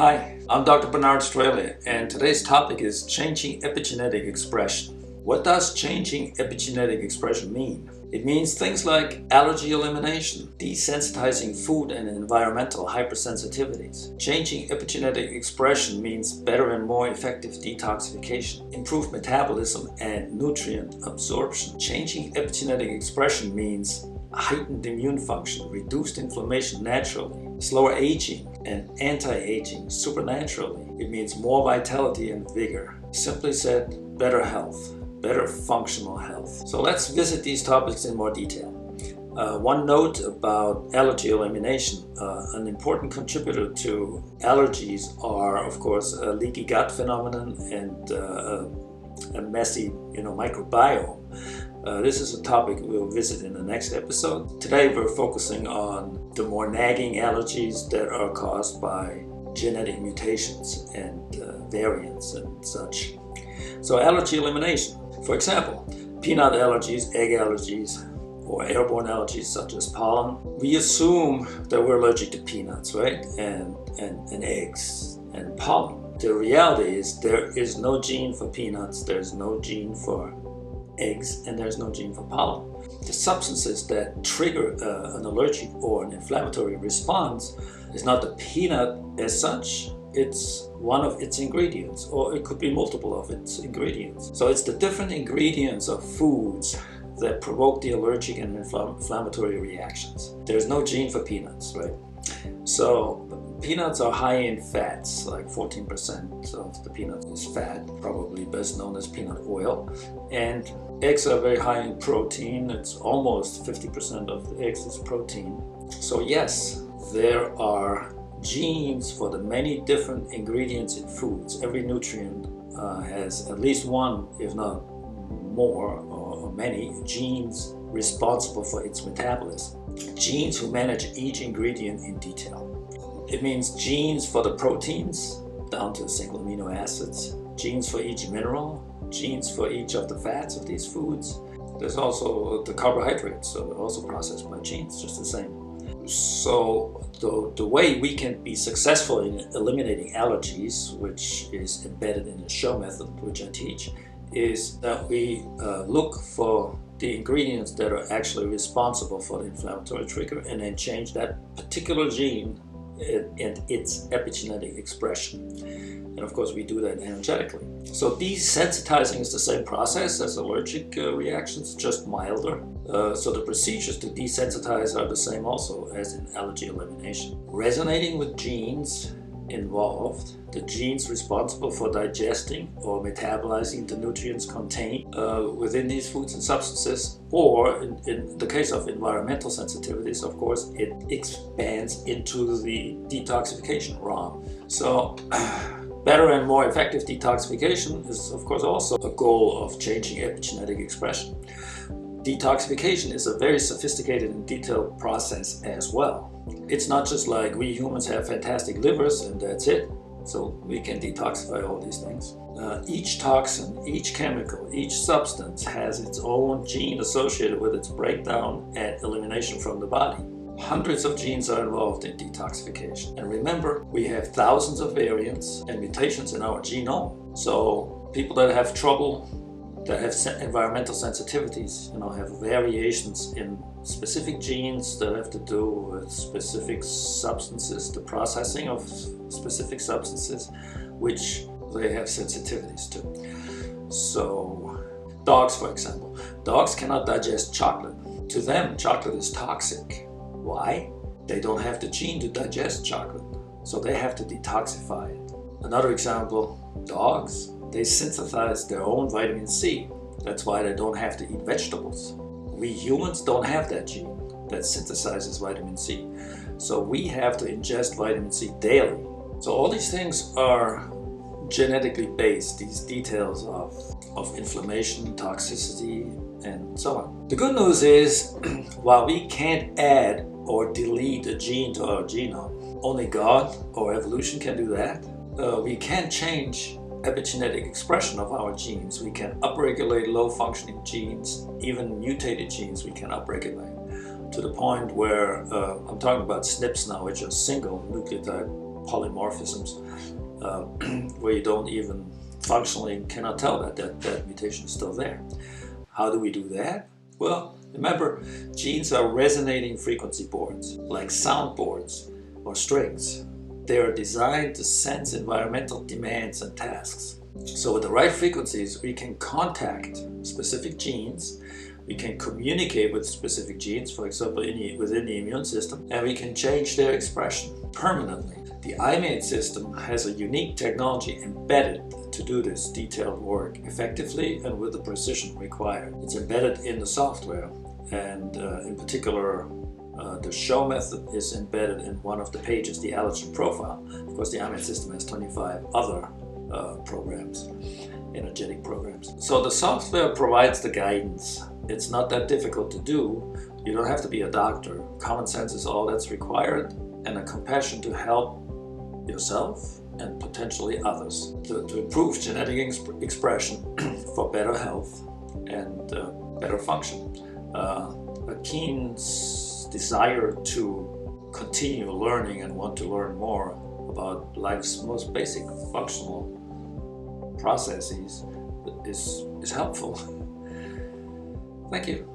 Hi, I'm Dr. Bernard Straile, and today's topic is Changing Epigenetic Expression. What does Changing Epigenetic Expression mean? It means things like allergy elimination, desensitizing food and environmental hypersensitivities. Changing epigenetic expression means better and more effective detoxification, improved metabolism and nutrient absorption. Changing epigenetic expression means heightened immune function, reduced inflammation naturally, slower aging and anti-aging supernaturally. It means more vitality and vigor. Simply said, better health, better functional health. So let's visit these topics in more detail. One note about allergy elimination. An important contributor to allergies are, of course, a leaky gut phenomenon and a messy, microbiome. This is a topic we'll visit in the next episode. Today we're focusing on the more nagging allergies that are caused by genetic mutations and variants and such. So allergy elimination. For example, peanut allergies, egg allergies, or airborne allergies such as pollen. We assume that we're allergic to peanuts, right? And eggs and pollen. The reality is there is no gene for peanuts, there's no gene for eggs, and there's no gene for pollen. The substances that trigger an allergic or an inflammatory response is not the peanut as such, it's one of its ingredients, or it could be multiple of its ingredients. So it's the different ingredients of foods that provoke the allergic and inflammatory reactions. There's no gene for peanuts, right? So peanuts are high in fats, like 14% of the peanut is fat, probably best known as peanut oil. And eggs are very high in protein. It's almost 50% of the eggs is protein. So yes, there are genes for the many different ingredients in foods. Every nutrient has at least one, if not more, or many genes responsible for its metabolism. Genes who manage each ingredient in detail. It means genes for the proteins, down to single amino acids, genes for each mineral, genes for each of the fats of these foods. There's also the carbohydrates, so they're also processed by genes, just the same. So the way we can be successful in eliminating allergies, which is embedded in the show method, which I teach, is that we look for the ingredients that are actually responsible for the inflammatory trigger and then change that particular gene and its epigenetic expression. And of course we do that energetically. So desensitizing is the same process as allergic reactions, just milder. So the procedures to desensitize are the same also as in allergy elimination. Resonating with genes involved, the genes responsible for digesting or metabolizing the nutrients contained within these foods and substances, or in the case of environmental sensitivities, of course, it expands into the detoxification realm. So better and more effective detoxification is, of course, also a goal of changing epigenetic expression. Detoxification is a very sophisticated and detailed process as well. It's not just like we humans have fantastic livers and that's it. So we can detoxify all these things. Each toxin, each chemical, each substance has its own gene associated with its breakdown and elimination from the body. Hundreds of genes are involved in detoxification. And remember, we have thousands of variants and mutations in our genome. So people that have trouble, that have environmental sensitivities, have variations in specific genes that have to do with specific substances, the processing of specific substances, which they have sensitivities to. So dogs, for example. Dogs cannot digest chocolate. To them, chocolate is toxic. Why? They don't have the gene to digest chocolate, so they have to detoxify it. Another example, dogs. They synthesize their own vitamin C. That's why they don't have to eat vegetables. We humans don't have that gene that synthesizes vitamin C. So we have to ingest vitamin C daily. So all these things are genetically based, these details of inflammation, toxicity, and so on. The good news is, while we can't add or delete a gene to our genome, only God or evolution can do that. We can change epigenetic expression of our genes. We can upregulate low-functioning genes, even mutated genes we can upregulate, to the point where I'm talking about SNPs now, which are single nucleotide polymorphisms where you don't even functionally cannot tell that mutation is still there. How do we do that? Well, remember, genes are resonating frequency boards, like sound boards or strings. They are designed to sense environmental demands and tasks. So with the right frequencies, we can contact specific genes, we can communicate with specific genes, for example, within the immune system, and we can change their expression permanently. The IMATE system has a unique technology embedded to do this detailed work effectively and with the precision required. It's embedded in the software, and in particular, the show method is embedded in one of the pages, the Allergy profile. Of course, the IMATE system has 25 other programs, energetic programs. So the software provides the guidance. It's not that difficult to do. You don't have to be a doctor. Common sense is all that's required, and a compassion to help yourself and potentially others to improve genetic expression for better health and better function. A keen desire to continue learning and want to learn more about life's most basic functional processes is helpful. Thank you.